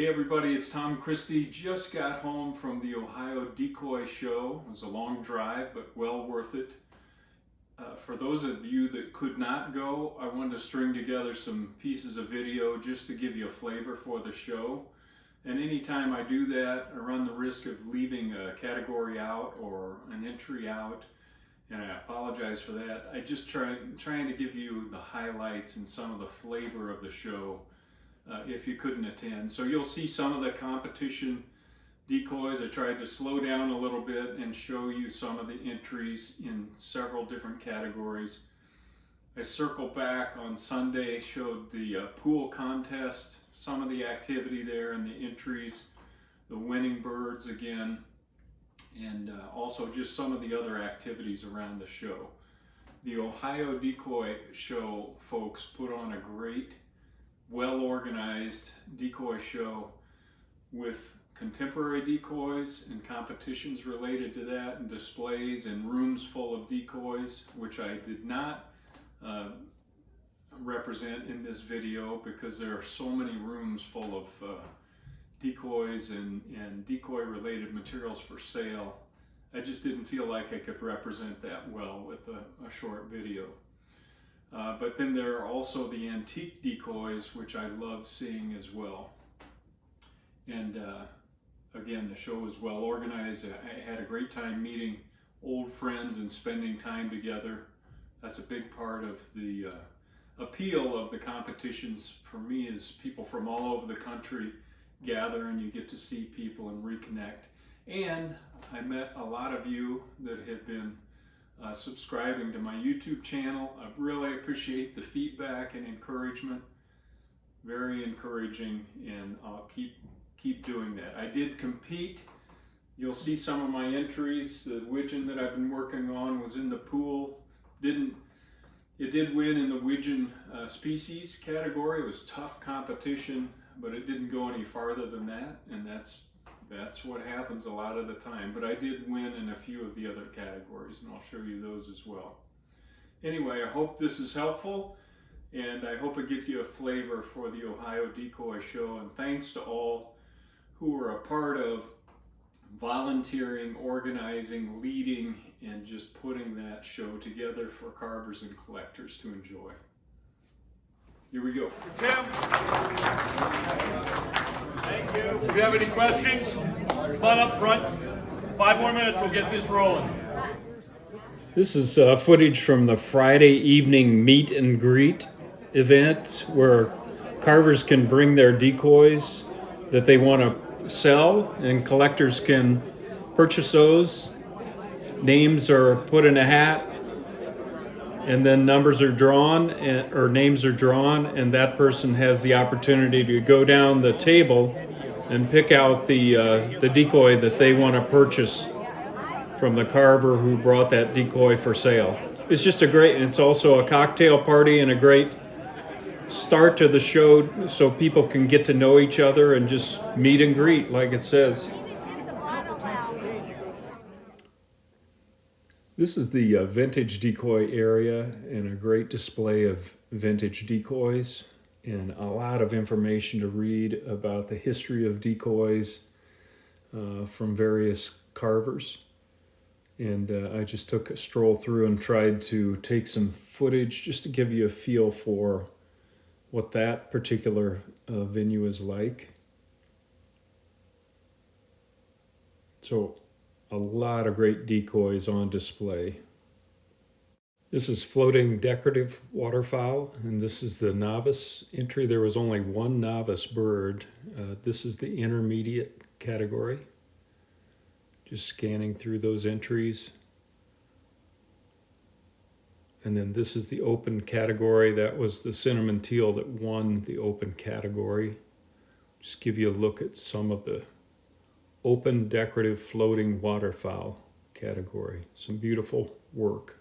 Hey everybody, it's Tom Christie. Just got home from the Ohio Decoy Show. It was a long drive, but well worth it. For those of you that could not go, I wanted to string together some pieces of video just to give you a flavor for the show. And anytime I do that, I run the risk of leaving a category out or an entry out, and I apologize for that. I just trying to give you the highlights and some of the flavor of the show. If you couldn't attend. So you'll see some of the competition decoys. I tried to slow down a little bit and show you some of the entries in several different categories. I circled back on Sunday, showed the pool contest, some of the activity there and the entries, the winning birds again, and also just some of the other activities around the show. The Ohio Decoy Show folks put on a great, well-organized decoy show with contemporary decoys and competitions related to that, and displays and rooms full of decoys, which I did not represent in this video because there are so many rooms full of decoys and decoy related materials for sale. I just didn't feel like I could represent that well with a short video. But then there are also the antique decoys, which I love seeing as well. And again, the show was well organized. I had a great time meeting old friends and spending time together. That's a big part of the appeal of the competitions for me, is people from all over the country gather and you get to see people and reconnect. And I met a lot of you that have been subscribing to my YouTube channel. I really appreciate the feedback and encouragement. Very encouraging, and I'll keep doing that. I did compete. You'll see some of my entries. The widgeon that I've been working on was in the pool. It did win in the widgeon species category. It was tough competition, but it didn't go any farther than that, and that's what happens a lot of the time. But I did win in a few of the other categories, and I'll show you those as well. Anyway, I hope this is helpful, and I hope it gives you a flavor for the Ohio Decoy Show. And thanks to all who were a part of volunteering, organizing, leading, and just putting that show together for carvers and collectors to enjoy. Here we go. Tim. Thank you. So if you have any questions, come on up front. 5 more minutes, we'll get this rolling. This is footage from the Friday evening meet and greet event where carvers can bring their decoys that they want to sell, and collectors can purchase those. Names are put in a hat, and then numbers are drawn, or names are drawn, and that person has the opportunity to go down the table and pick out the decoy that they want to purchase from the carver who brought that decoy for sale. It's just it's also a cocktail party and a great start to the show so people can get to know each other and just meet and greet like it says. This is the vintage decoy area, and a great display of vintage decoys and a lot of information to read about the history of decoys from various carvers. And I just took a stroll through and tried to take some footage just to give you a feel for what that particular venue is like. So a lot of great decoys on display. This is floating decorative waterfowl, and this is the novice entry. There was only one novice bird. This is the intermediate category. Just scanning through those entries. And then this is the open category. That was the cinnamon teal that won the open category. Just give you a look at some of the open decorative floating waterfowl category. Some beautiful work.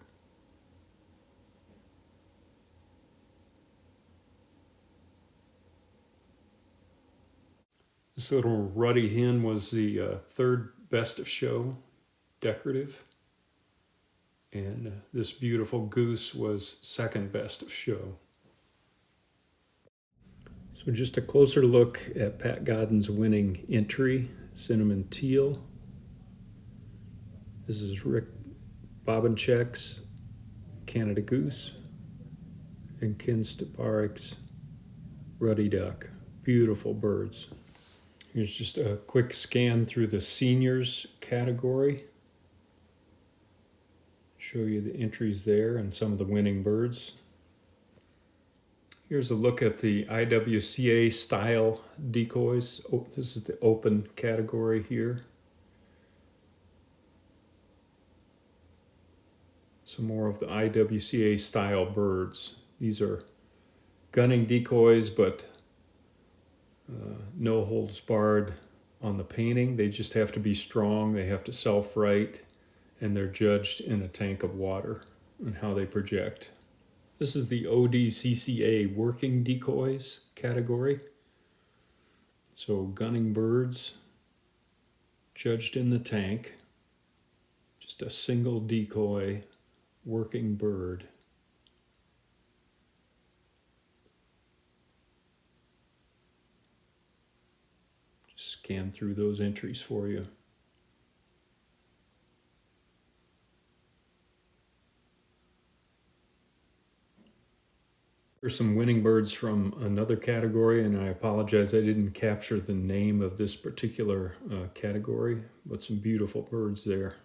This little ruddy hen was the third best of show, decorative. And this beautiful goose was second best of show. So just a closer look at Pat Godden's winning entry, Cinnamon Teal. This is Rick Bobenchek's Canada Goose and Ken Steparek's Ruddy Duck. Beautiful birds. Here's just a quick scan through the seniors category. Show you the entries there and some of the winning birds. Here's a look at the IWCA style decoys. Oh, this is the open category here. Some more of the IWCA style birds. These are gunning decoys, but no holds barred on the painting. They just have to be strong, they have to self-right, and they're judged in a tank of water and how they project. This is the ODCCA working decoys category. So gunning birds, judged in the tank, just a single decoy, working bird. Just scan through those entries for you. Here's some winning birds from another category, and I apologize I didn't capture the name of this particular category, but some beautiful birds there.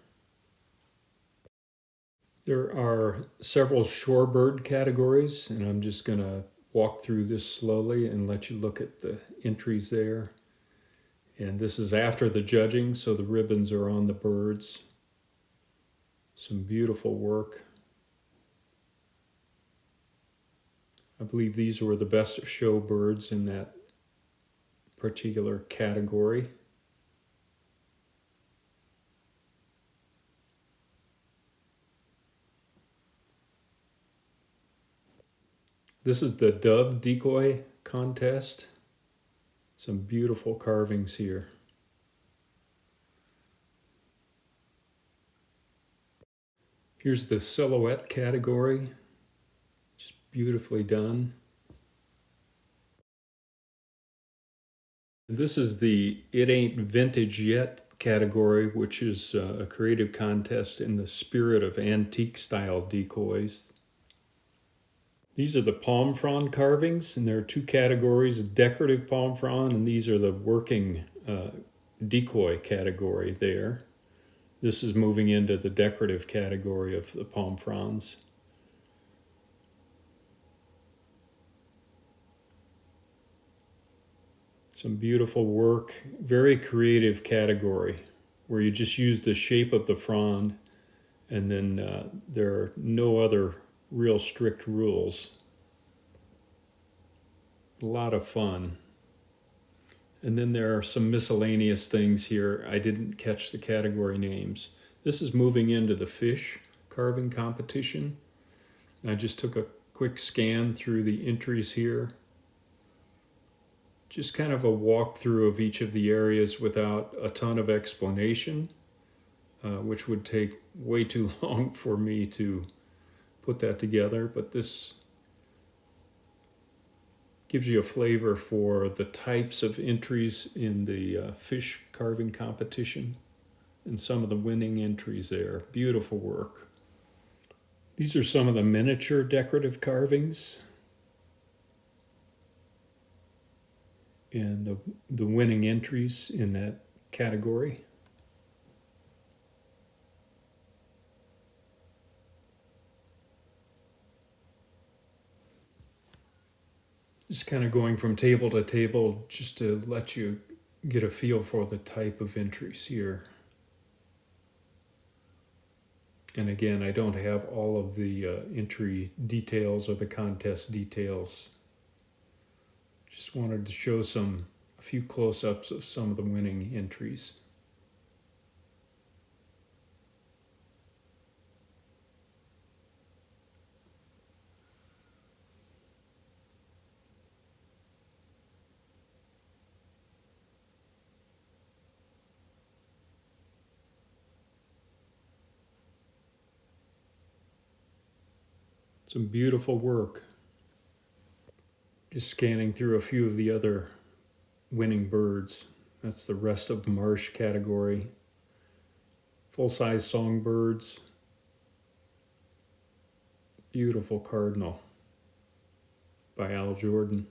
There are several shorebird categories, and I'm just going to walk through this slowly and let you look at the entries there. And this is after the judging, so the ribbons are on the birds. Some beautiful work. I believe these were the best show birds in that particular category. This is the dove decoy contest. Some beautiful carvings here. Here's the silhouette category. Just beautifully done. This is the It Ain't Vintage Yet category, which is a creative contest in the spirit of antique style decoys. These are the palm frond carvings, and there are two categories, decorative palm frond, and these are the working decoy category there. This is moving into the decorative category of the palm fronds. Some beautiful work, very creative category, where you just use the shape of the frond, and then there are no other real strict rules. A lot of fun. And then there are some miscellaneous things here. I didn't catch the category names. This is moving into the fish carving competition. I just took a quick scan through the entries here. Just kind of a walkthrough of each of the areas without a ton of explanation, which would take way too long for me to put that together, but this gives you a flavor for the types of entries in the fish carving competition and some of the winning entries there. Beautiful work. These are some of the miniature decorative carvings and the winning entries in that category. Just kind of going from table to table just to let you get a feel for the type of entries here. And again, I don't have all of the entry details or the contest details. Just wanted to show a few close-ups of some of the winning entries. Some beautiful work. Just scanning through a few of the other winning birds. That's the rest of marsh category. Full-size songbirds. Beautiful cardinal by Al Jordan.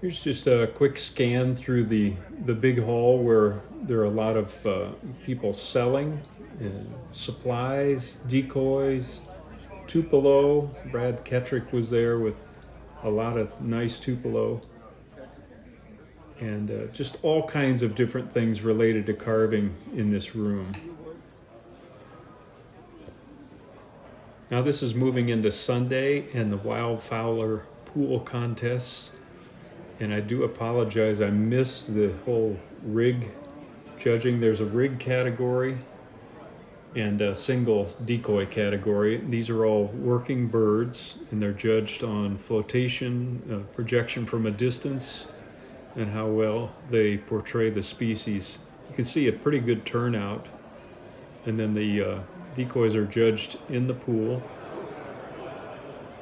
Here's just a quick scan through the big hall where there are a lot of people selling supplies, decoys, Tupelo. Brad Kettrick was there with a lot of nice Tupelo. And just all kinds of different things related to carving in this room. Now this is moving into Sunday and the wild fowler pool contests. And I do apologize, I missed the whole rig judging. There's a rig category and a single decoy category. These are all working birds and they're judged on flotation, projection from a distance, and how well they portray the species. You can see a pretty good turnout. And then the decoys are judged in the pool.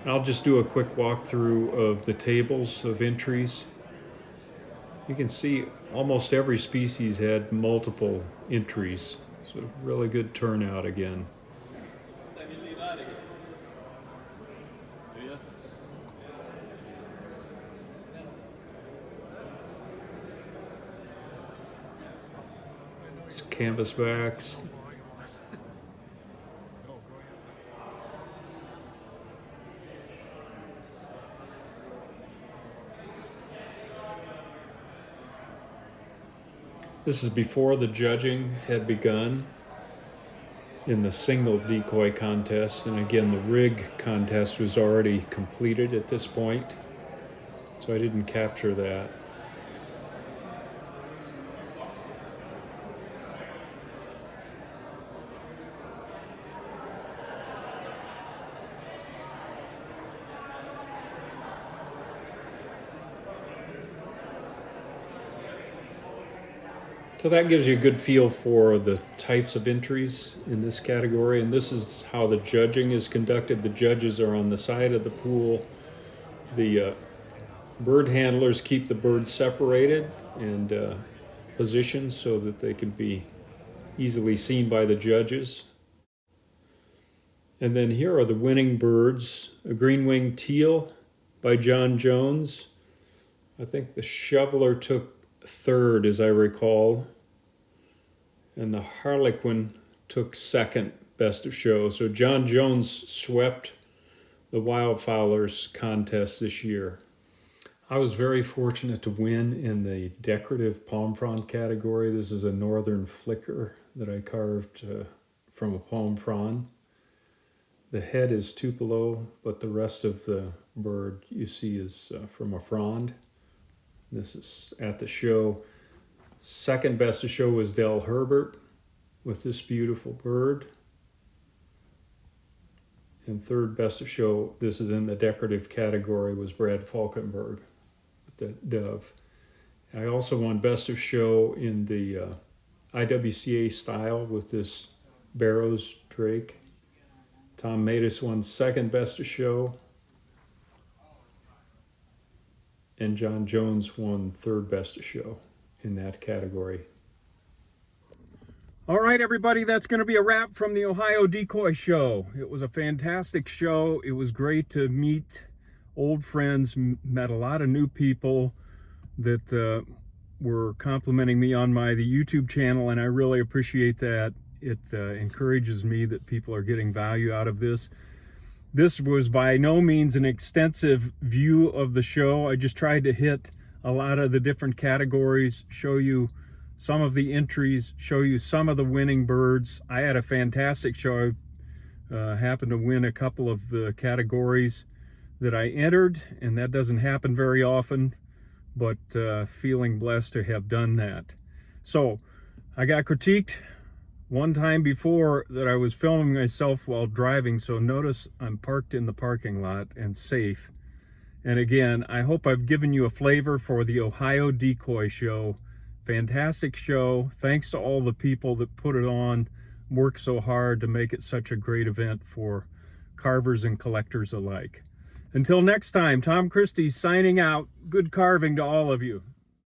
I'll just do a quick walkthrough of the tables of entries. You can see almost every species had multiple entries. So really good turnout again. It's canvasbacks. This is before the judging had begun in the single decoy contest. And again, the rig contest was already completed at this point, so I didn't capture that. So that gives you a good feel for the types of entries in this category, and this is how the judging is conducted. The judges are on the side of the pool. The bird handlers keep the birds separated and positioned so that they can be easily seen by the judges. And then here are the winning birds. A green-winged teal by John Jones. I think the shoveler took third, as I recall, and the harlequin took second, best of show. So John Jones swept the wildfowlers contest this year. I was very fortunate to win in the decorative palm frond category. This is a northern flicker that I carved from a palm frond. The head is Tupelo, but the rest of the bird you see is from a frond. This is at the show. Second best of show was Del Herbert with this beautiful bird. And third best of show, this is in the decorative category, was Brad Falkenberg with the dove. I also won best of show in the IWCA style with this Barrows drake. Tom Matus won second best of show. And John Jones won third best of show in that category. All right, everybody, that's going to be a wrap from the Ohio Decoy Show. It was a fantastic show. It was great to meet old friends, met a lot of new people that were complimenting me on the YouTube channel, and I really appreciate that. It encourages me that people are getting value out of this. This was by no means an extensive view of the show. I just tried to hit a lot of the different categories, show you some of the entries, show you some of the winning birds. I had a fantastic show. I happened to win a couple of the categories that I entered, and that doesn't happen very often, but feeling blessed to have done that. So I got critiqued one time before that I was filming myself while driving, so notice I'm parked in the parking lot and safe. And again, I hope I've given you a flavor for the Ohio Decoy Show. Fantastic show. Thanks to all the people that put it on, work so hard to make it such a great event for carvers and collectors alike. Until next time, Tom Christie signing out. Good carving to all of you.